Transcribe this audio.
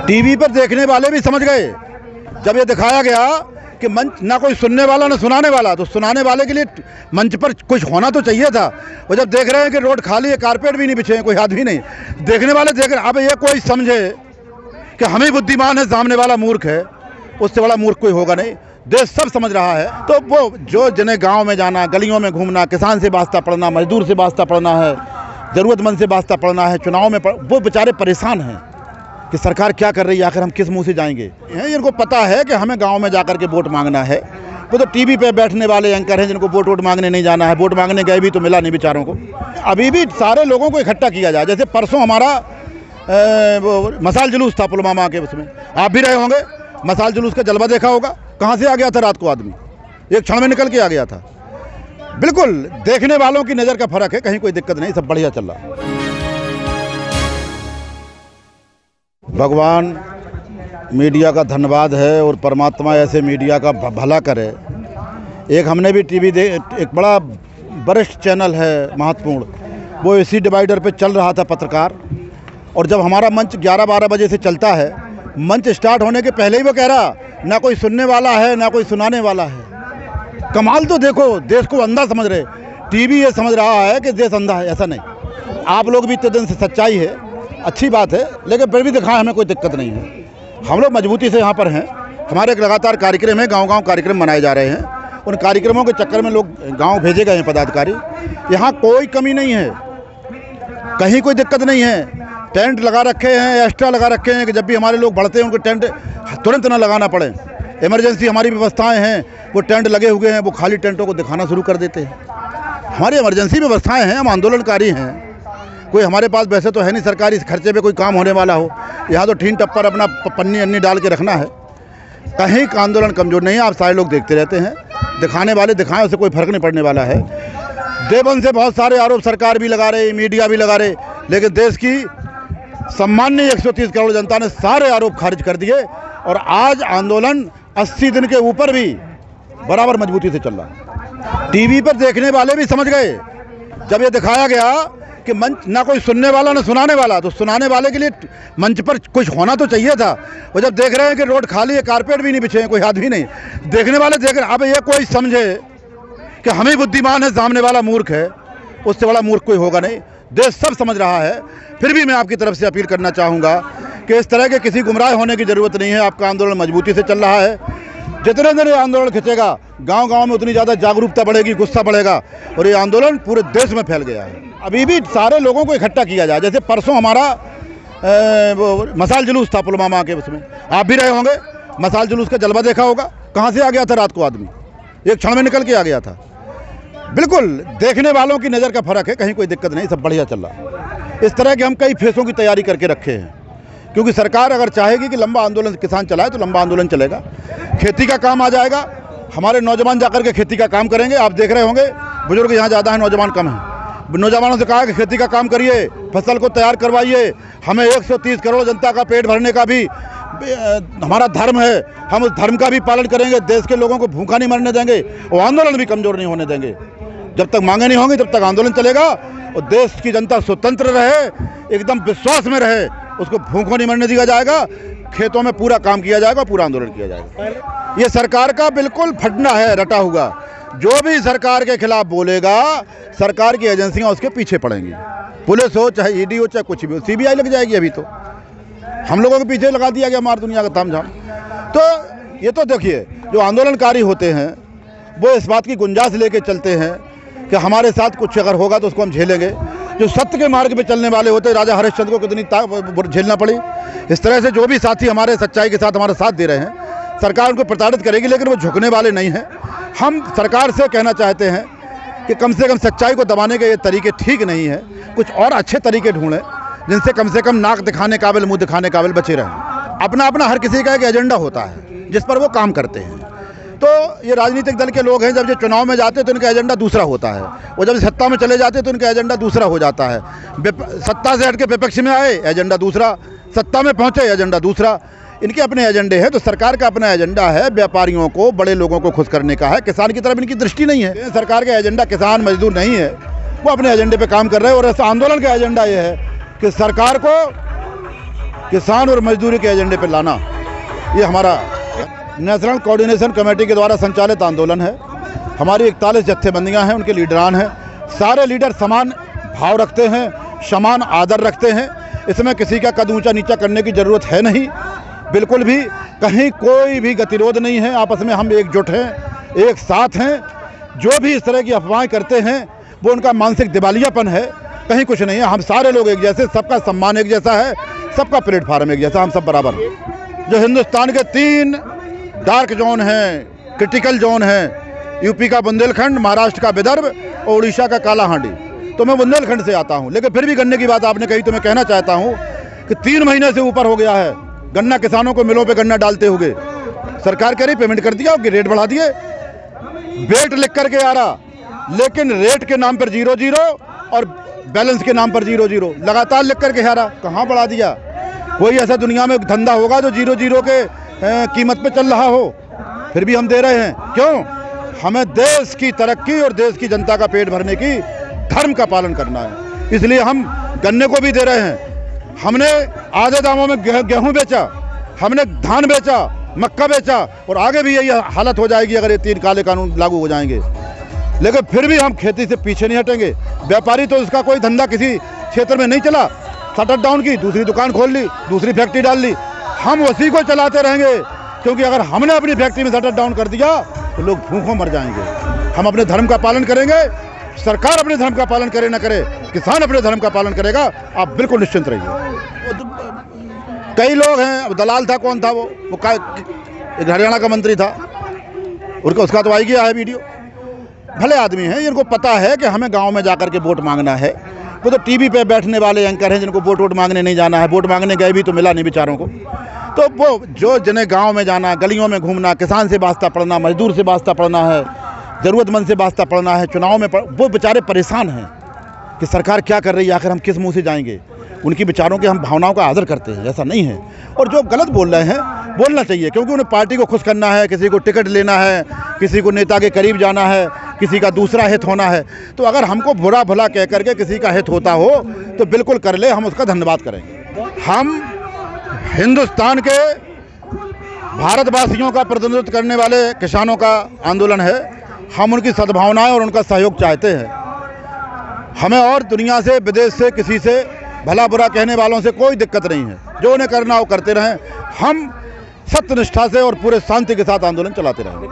TV पर देखने वाले भी समझ गए जब ये दिखाया गया कि मंच ना कोई सुनने वाला ना सुनाने वाला, तो सुनाने वाले के लिए मंच पर कुछ होना तो चाहिए था। वो जब देख रहे हैं कि रोड खाली है, कारपेट भी नहीं बिछे हैं, कोई हाथ भी नहीं, देखने वाले देख रहे हैं। अब ये कोई समझे कि हम ही बुद्धिमान है, सामने वाला मूर्ख है, उससे बड़ा मूर्ख कोई होगा नहीं। देश सब समझ रहा है। तो वो जो जिन्हें गाँव में जाना, गलियों में घूमना, किसान से वास्ता पड़ना, मजदूर से वास्ता पड़ना है, ज़रूरतमंद से वास्ता पड़ना है, चुनाव में वो बेचारे परेशान हैं कि सरकार क्या कर रही है, आखिर हम किस मुंह से जाएंगे। इनको पता है कि हमें गांव में जाकर के वोट मांगना है। वो तो टीवी पे बैठने वाले एंकर हैं जिनको वोट मांगने नहीं जाना है। वोट मांगने गए भी तो मिला नहीं बेचारों को। अभी भी सारे लोगों को इकट्ठा किया जाए। जैसे परसों हमारा मसाल जुलूस था पुलवामा के, उसमें आप भी रहे होंगे। मसाल जुलूस का जलवा देखा होगा, कहाँ से आ गया था रात को आदमी, एक क्षण में निकल के आ गया था। बिल्कुल देखने वालों की नज़र का फ़र्क है, कहीं कोई दिक्कत नहीं, सब बढ़िया चल रहा। भगवान मीडिया का धन्यवाद है और परमात्मा ऐसे मीडिया का भला करे। एक हमने भी टीवी एक बड़ा वरिष्ठ चैनल है महत्वपूर्ण, वो एसी डिवाइडर पे चल रहा था पत्रकार, और जब हमारा मंच 11-12 बजे से चलता है, मंच स्टार्ट होने के पहले ही वो कह रहा ना कोई सुनने वाला है ना कोई सुनाने वाला है। कमाल तो देखो, देश को अंधा समझ रहे। टीवी ये समझ रहा है कि देश अंधा है, ऐसा नहीं। आप लोग भी इतने दिन से, सच्चाई है, अच्छी बात है, लेकिन फिर भी दिखाएं, हमें कोई दिक्कत नहीं है। हम लोग मजबूती से यहाँ पर हैं। हमारे एक लगातार कार्यक्रम है, गांव-गांव कार्यक्रम मनाए जा रहे हैं। उन कार्यक्रमों के चक्कर में लोग गांव भेजे गए हैं पदाधिकारी। यहाँ कोई कमी नहीं है, कहीं कोई दिक्कत नहीं है। टेंट लगा रखे हैं, एक्स्ट्रा लगा रखे हैं कि जब भी हमारे लोग बढ़ते हैं उनको टेंट तुरंत ना लगाना पड़े। इमरजेंसी हमारी व्यवस्थाएँ हैं, वो टेंट लगे हुए हैं, वो खाली टेंटों को दिखाना शुरू कर देते हैं। हमारी इमरजेंसी व्यवस्थाएँ हैं, हम आंदोलनकारी हैं। कोई हमारे पास वैसे तो है नहीं सरकारी खर्चे पे कोई काम होने वाला हो। यहाँ तो ठीन टप्पर अपना पन्नी अन्नी डाल के रखना है। कहीं का आंदोलन कमज़ोर नहीं है। आप सारे लोग देखते रहते हैं, दिखाने वाले दिखाएं, उससे कोई फर्क नहीं पड़ने वाला है। देवबंद से बहुत सारे आरोप सरकार भी लगा रही, मीडिया भी लगा रहे, लेकिन देश की सम्माननीय 130 करोड़ जनता ने सारे आरोप खारिज कर दिए और आज आंदोलन 80 दिन के ऊपर भी बराबर मजबूती से चल रहा। टीवी पर देखने वाले भी समझ गए जब ये दिखाया गया कि मंच ना कोई सुनने वाला ना सुनाने वाला, तो सुनाने वाले के लिए मंच पर कुछ होना तो चाहिए था। वो जब देख रहे हैं कि रोड खाली है, कारपेट भी नहीं बिछे हैं, कोई हाथ भी नहीं, देखने वाले देख रहे हैं। अब ये कोई समझे कि हम ही बुद्धिमान है, सामने वाला मूर्ख है, उससे बड़ा मूर्ख कोई होगा नहीं। देश सब समझ रहा है। फिर भी मैं आपकी तरफ से अपील करना चाहूँगा कि इस तरह के किसी गुमराह होने की ज़रूरत नहीं है। आपका आंदोलन मजबूती से चल रहा है। जितने दिन ये आंदोलन खिंचेगा, गांव-गांव में उतनी ज़्यादा जागरूकता बढ़ेगी, गुस्सा बढ़ेगा, और ये आंदोलन पूरे देश में फैल गया है। अभी भी सारे लोगों को इकट्ठा किया जाए। जैसे परसों हमारा मसाल जुलूस था पुलवामा के, उसमें आप भी रहे होंगे। मसाल जुलूस का जलवा देखा होगा, कहाँ से आ गया था रात को आदमी, एक क्षण में निकल के आ गया था। बिल्कुल देखने वालों की नज़र का फ़र्क है, कहीं कोई दिक्कत नहीं, सब बढ़िया चल रहा। इस तरह के हम कई फेसों की तैयारी करके रखे हैं, क्योंकि सरकार अगर चाहेगी कि लंबा आंदोलन किसान चलाए तो लंबा आंदोलन चलेगा। खेती का काम आ जाएगा, हमारे नौजवान जाकर के खेती का काम करेंगे। आप देख रहे होंगे बुजुर्ग यहाँ ज़्यादा हैं, नौजवान कम हैं। नौजवानों से कहा कि खेती का काम करिए, फसल को तैयार करवाइए। हमें 130 करोड़ जनता का पेट भरने का भी हमारा धर्म है, हम उस धर्म का भी पालन करेंगे। देश के लोगों को भूखा नहीं मरने देंगे और आंदोलन भी कमज़ोर नहीं होने देंगे। जब तक मांगे नहीं होंगी तब तक आंदोलन चलेगा और देश की जनता स्वतंत्र रहे, एकदम विश्वास में रहे, उसको भूखों नहीं मरने दिया जाएगा। खेतों में पूरा काम किया जाएगा, पूरा आंदोलन किया जाएगा। ये सरकार का बिल्कुल फटना है, रटा हुआ। जो भी सरकार के खिलाफ बोलेगा, सरकार की एजेंसियां उसके पीछे पड़ेंगी। पुलिस हो चाहे ईडी हो चाहे कुछ भी हो, सीबीआई लग जाएगी। अभी तो हम लोगों के पीछे लगा दिया गया मार दुनिया का तामझाम। तो ये तो देखिए, जो आंदोलनकारी होते हैं वो इस बात की गुंजाइश लेके चलते हैं कि हमारे साथ कुछ अगर होगा तो उसको हम झेलेंगे। जो सत्य के मार्ग पे चलने वाले होते हैं, राजा हरिश्चंद्र को कितनी झेलना पड़ी। इस तरह से जो भी साथी हमारे सच्चाई के साथ हमारा साथ दे रहे हैं, सरकार उनको प्रताड़ित करेगी, लेकिन वो झुकने वाले नहीं हैं। हम सरकार से कहना चाहते हैं कि कम से कम सच्चाई को दबाने के ये तरीके ठीक नहीं है, कुछ और अच्छे तरीके ढूंढें जिनसे कम से कम नाक दिखाने काबिल, मुंह दिखाने काबिल बचे रहें। अपना अपना हर किसी का एक एजेंडा होता है जिस पर वो काम करते हैं। तो ये राजनीतिक दल के लोग हैं, जब ये चुनाव में जाते तो इनका एजेंडा दूसरा होता है, और जब सत्ता में चले जाते तो इनका एजेंडा दूसरा हो जाता है। सत्ता से हट के विपक्ष में आए, एजेंडा दूसरा, सत्ता में पहुँचे, एजेंडा दूसरा। इनके अपने एजेंडे हैं। तो सरकार का अपना एजेंडा है, व्यापारियों को, बड़े लोगों को खुश करने का है। किसान की तरफ इनकी दृष्टि नहीं है। सरकार का एजेंडा किसान मजदूर नहीं है, वो अपने एजेंडे पे काम कर रहे हैं। और ऐसा आंदोलन का एजेंडा ये है कि सरकार को किसान और मजदूरी के एजेंडे पर लाना, ये हमारा नेशनल कोऑर्डिनेशन कमेटी के द्वारा संचालित आंदोलन है। हमारी 41 जत्थेबंदियां हैं, उनके लीडरान हैं। सारे लीडर समान भाव रखते हैं, समान आदर रखते हैं। इसमें किसी का कद ऊंचा नीचा करने की ज़रूरत है नहीं, बिल्कुल भी। कहीं कोई भी गतिरोध नहीं है, आपस में हम एकजुट हैं, एक साथ हैं। जो भी इस तरह की अफवाहें करते हैं वो उनका मानसिक दिवालियापन है, कहीं कुछ नहीं है। हम सारे लोग एक जैसे, सबका सम्मान एक जैसा है, सबका प्लेटफार्म एक जैसा, हम सब बराबर हैं। जो हिंदुस्तान के 3 डार्क जोन हैं, क्रिटिकल जोन हैं, यूपी का बुंदेलखंड, महाराष्ट्र का विदर्भ और उड़ीसा का कालाहांडी। तो मैं बुंदेलखंड से आता हूँ, लेकिन फिर भी गन्ने की बात आपने कही तो मैं कहना चाहता हूँ कि 3 महीने से ऊपर हो गया है गन्ना किसानों को मिलों पे गन्ना डालते हुए। सरकार कह रही पेमेंट कर दिया, उसके रेट बढ़ा दिए, वेट लिख करके आ रहा, लेकिन रेट के नाम पर 0-0 और बैलेंस के नाम पर 0-0 लगातार लिख करके आ रहा। कहाँ बढ़ा दिया? कोई ऐसा दुनिया में धंधा होगा जो 0-0 के कीमत पे चल रहा हो? फिर भी हम दे रहे हैं। क्यों? हमें देश की तरक्की और देश की जनता का पेट भरने की धर्म का पालन करना है, इसलिए हम गन्ने को भी दे रहे हैं। हमने आधे दामों में गेहूं बेचा, हमने धान बेचा, मक्का बेचा, और आगे भी यही हालत हो जाएगी अगर ये 3 काले कानून लागू हो जाएंगे। लेकिन फिर भी हम खेती से पीछे नहीं हटेंगे। व्यापारी तो उसका कोई धंधा किसी क्षेत्र में नहीं चला, शटर डाउन की, दूसरी दुकान खोल ली, दूसरी फैक्ट्री डाल ली, हम उसी को चलाते रहेंगे। क्योंकि अगर हमने अपनी फैक्ट्री में शटर डाउन कर दिया तो लोग भूखों मर जाएंगे। हम अपने धर्म का पालन करेंगे, सरकार अपने धर्म का पालन करे ना करे, किसान अपने धर्म का पालन करेगा, आप बिल्कुल निश्चिंत रहिए। कई लोग हैं, अब दलाल था, कौन था वो एक हरियाणा का मंत्री था, उसका तो आई गया है वीडियो। भले आदमी हैं, इनको पता है कि हमें गांव में जाकर के वोट मांगना है। वो तो टीवी पे बैठने वाले एंकर हैं जिनको वोट मांगने नहीं जाना है। वोट मांगने गए भी तो मिला नहीं बेचारों को। तो वो जो जिन्हें गाँव में जाना, गलियों में घूमना, किसान से वास्ता पड़ना, मजदूर से वास्ता पड़ना है, ज़रूरतमंद से वास्ता पड़ना है, चुनाव में वो बेचारे परेशान हैं कि सरकार क्या कर रही है, आखिर हम किस मुंह से जाएंगे। उनकी विचारों के हम भावनाओं का आदर करते हैं, ऐसा नहीं है। और जो गलत बोल रहे हैं बोलना चाहिए, क्योंकि उन्हें पार्टी को खुश करना है, किसी को टिकट लेना है, किसी को नेता के करीब जाना है, किसी का दूसरा हित होना है। तो अगर हमको बुरा भला कह करके किसी का हित होता हो तो बिल्कुल कर ले, हम उसका धन्यवाद करेंगे। हम हिंदुस्तान के भारतवासियों का प्रतिनिधित्व करने वाले किसानों का आंदोलन है। हम उनकी सद्भावनाएं और उनका सहयोग चाहते हैं। हमें और दुनिया से, विदेश से, किसी से भला बुरा कहने वालों से कोई दिक्कत नहीं है। जो उन्हें करना वो करते रहें। हम सत्यनिष्ठा से और पूरे शांति के साथ आंदोलन चलाते रहेंगे।